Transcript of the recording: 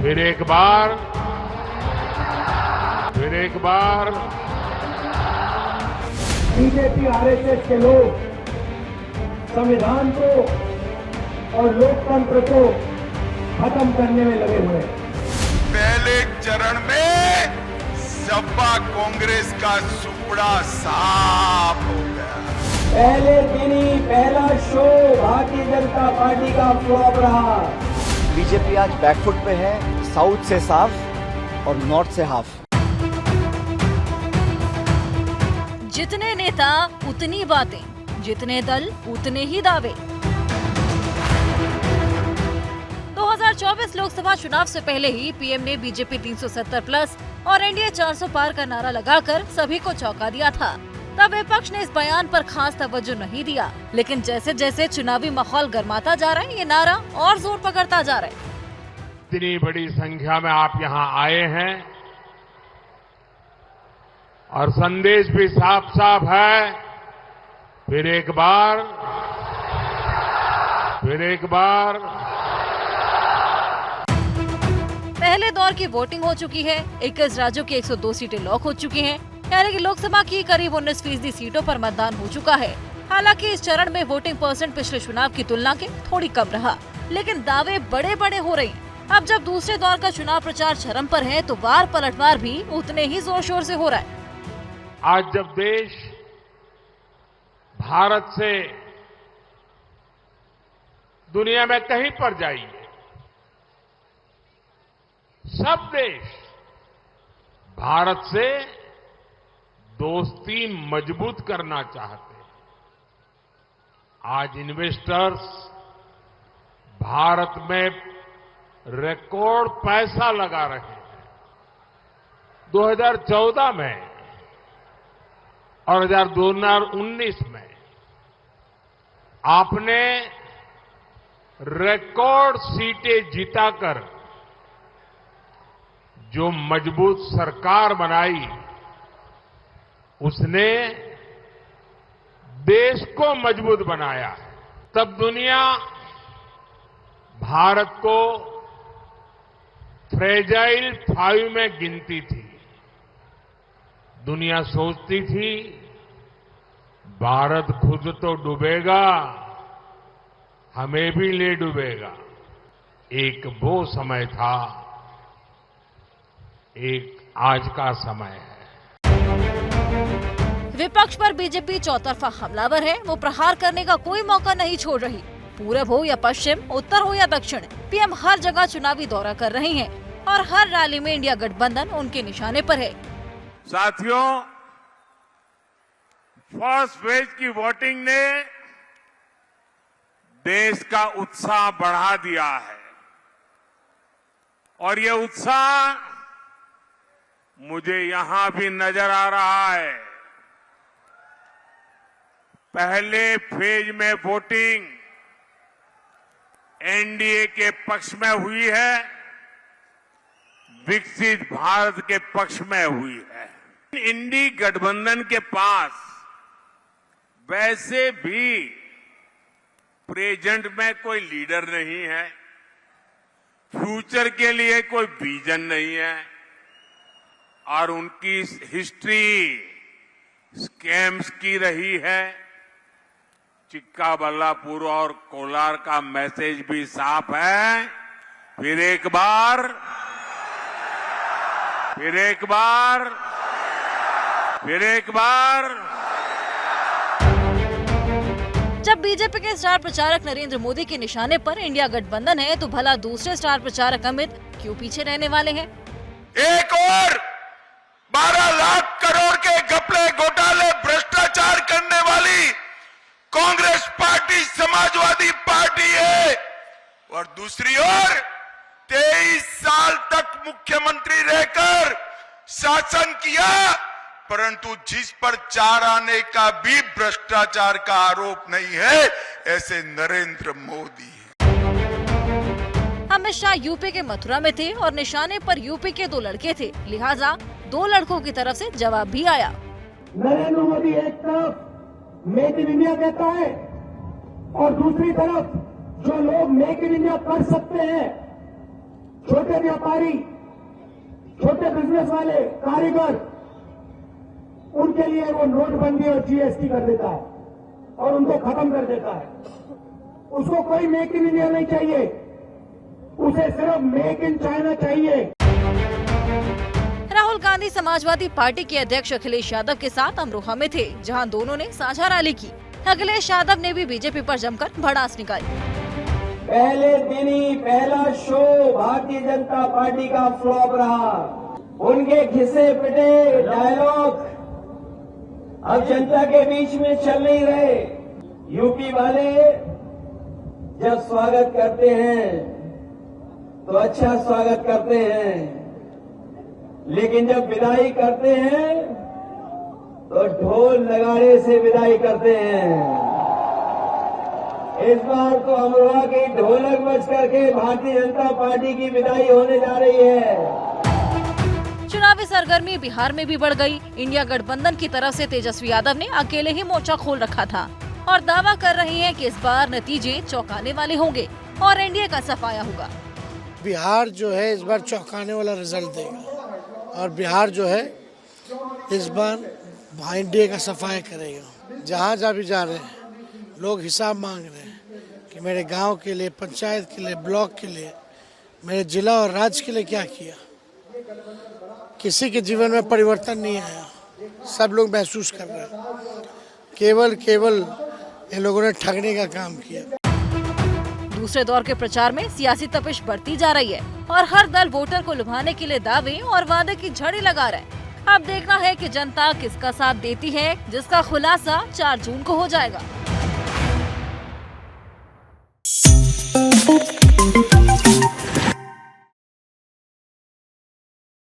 फिर एक बार BJP RSS के लोग संविधान को और लोकतंत्र को खत्म करने में लगे हुए हैं। पहले चरण में सपा कांग्रेस का सुपड़ा साफ हो गया। पहले दिन ही पहला शो भारतीय जनता पार्टी का फ्लॉप रहा। बीजेपी आज बैकफुट पे है, साउथ से साफ और नॉर्थ से हाफ। जितने नेता उतनी बातें, जितने दल उतने ही दावे। 2024 लोकसभा चुनाव से पहले ही पीएम ने बीजेपी 370 प्लस और एनडीए 400 पार का नारा लगाकर सभी को चौंका दिया था। तब विपक्ष ने इस बयान पर खास तवज्जो नहीं दिया, लेकिन जैसे जैसे चुनावी माहौल गर्माता जा रहा है, ये नारा और जोर पकड़ता जा रहा है। इतनी बड़ी संख्या में आप यहाँ आए हैं और संदेश भी साफ साफ है। फिर एक बार पहले दौर की वोटिंग हो चुकी है। 21 राज्यों की 102 सीटें लॉक हो चुकी हैं। यानी कि लोकसभा की करीब 19% सीटों पर मतदान हो चुका है। हालांकि इस चरण में वोटिंग परसेंट पिछले चुनाव की तुलना के थोड़ी कम रहा, लेकिन दावे बड़े बड़े हो रहे हैं। अब जब दूसरे दौर का चुनाव प्रचार चरम पर है, तो वार पलटवार भी उतने ही जोर शोर से हो रहा है। आज जब देश भारत से दुनिया में कहीं पर जाइए, सब देश भारत से दोस्ती मजबूत करना चाहते हैं। आज इन्वेस्टर्स भारत में रिकॉर्ड पैसा लगा रहे हैं। 2014 में और 2019 में आपने रिकॉर्ड सीटें जीताकर जो मजबूत सरकार बनाई, उसने देश को मजबूत बनाया। तब दुनिया भारत को फ्रेजाइल 5 में गिनती थी। दुनिया सोचती थी भारत खुद तो डूबेगा, हमें भी ले डूबेगा। एक वो समय था, एक आज का समय है। विपक्ष पर बीजेपी चौतरफा हमलावर है। वो प्रहार करने का कोई मौका नहीं छोड़ रही। पूरब हो या पश्चिम, उत्तर हो या दक्षिण, पीएम हर जगह चुनावी दौरा कर रहे हैं और हर रैली में इंडिया गठबंधन उनके निशाने पर है। साथियों, फर्स्ट फेज की वोटिंग ने देश का उत्साह बढ़ा दिया है और ये उत्साह मुझे यहां भी नजर आ रहा है। पहले फेज में वोटिंग एनडीए के पक्ष में हुई है, विकसित भारत के पक्ष में हुई है। इंडी गठबंधन के पास वैसे भी प्रेजेंट में कोई लीडर नहीं है, फ्यूचर के लिए कोई विजन नहीं है और उनकी हिस्ट्री स्कैम्स की रही है। चिक्काबल्लापुर और कोलार का मैसेज भी साफ है। फिर एक बार जब बीजेपी के स्टार प्रचारक नरेंद्र मोदी के निशाने पर इंडिया गठबंधन है, तो भला दूसरे स्टार प्रचारक अमित क्यों पीछे रहने वाले हैं? एक और 12 लाख करोड़ के घपले, घोटाले, भ्रष्टाचार करने वाली कांग्रेस पार्टी समाजवादी पार्टी है और दूसरी ओर 23 साल तक मुख्यमंत्री रहकर शासन किया, परंतु जिस पर 4 आने का भी भ्रष्टाचार का आरोप नहीं है, ऐसे नरेंद्र मोदी है। अमित शाह यूपी के मथुरा में थे और निशाने पर यूपी के 2 लड़के थे, लिहाजा 2 लड़कों की तरफ से जवाब भी आया। नरेंद्र मोदी एक तरफ मेक इन इंडिया कहता है और दूसरी तरफ जो लोग मेक इन इंडिया कर सकते हैं छोटे व्यापारी, छोटे बिजनेस वाले, कारीगर, उनके लिए वो नोटबंदी और जीएसटी कर देता है और उनको खत्म कर देता है। उसको कोई मेक इन इंडिया नहीं चाहिए, उसे सिर्फ मेक इन चाइना चाहिए। राहुल गांधी समाजवादी पार्टी के अध्यक्ष अखिलेश यादव के साथ अमरोहा में थे, जहां दोनों ने साझा रैली की। अखिलेश यादव ने भी बीजेपी पर जमकर भड़ास निकाली। पहले दिन ही पहला शो भारतीय जनता पार्टी का फ्लॉप रहा। उनके घिसे पिटे डायलॉग अब जनता के बीच में चल नहीं रहे। यूपी वाले जब स्वागत करते हैं तो अच्छा स्वागत करते हैं, लेकिन जब विदाई करते हैं तो ढोल नगाड़े से विदाई करते हैं। इस बार तो अमरोहा की ढोलक बज करके भारतीय जनता पार्टी की विदाई होने जा रही है। चुनावी सरगर्मी बिहार में भी बढ़ गई। इंडिया गठबंधन की तरफ से तेजस्वी यादव ने अकेले ही मोर्चा खोल रखा था और दावा कर रही हैं कि इस बार नतीजे चौंकाने वाले होंगे और एनडीए का सफाया होगा। बिहार जो है इस बार चौंकाने वाला रिजल्ट देगा और बिहार जो है इस बार एनडीए का सफाया करेगा। जहाँ जहाँ भी जा रहे हैं लोग हिसाब मांग रहे हैं कि मेरे गांव के लिए, पंचायत के लिए, ब्लॉक के लिए, मेरे जिला और राज्य के लिए क्या किया। किसी के जीवन में परिवर्तन नहीं आया, सब लोग महसूस कर रहे हैं केवल इन लोगों ने ठगने का काम किया। दूसरे दौर के प्रचार में सियासी तपिश बढ़ती जा रही है और हर दल वोटर को लुभाने के लिए दावे और वादे की झड़ी लगा रहे हैं। अब देखना है कि जनता किसका साथ देती है, जिसका खुलासा 4 जून को हो जाएगा।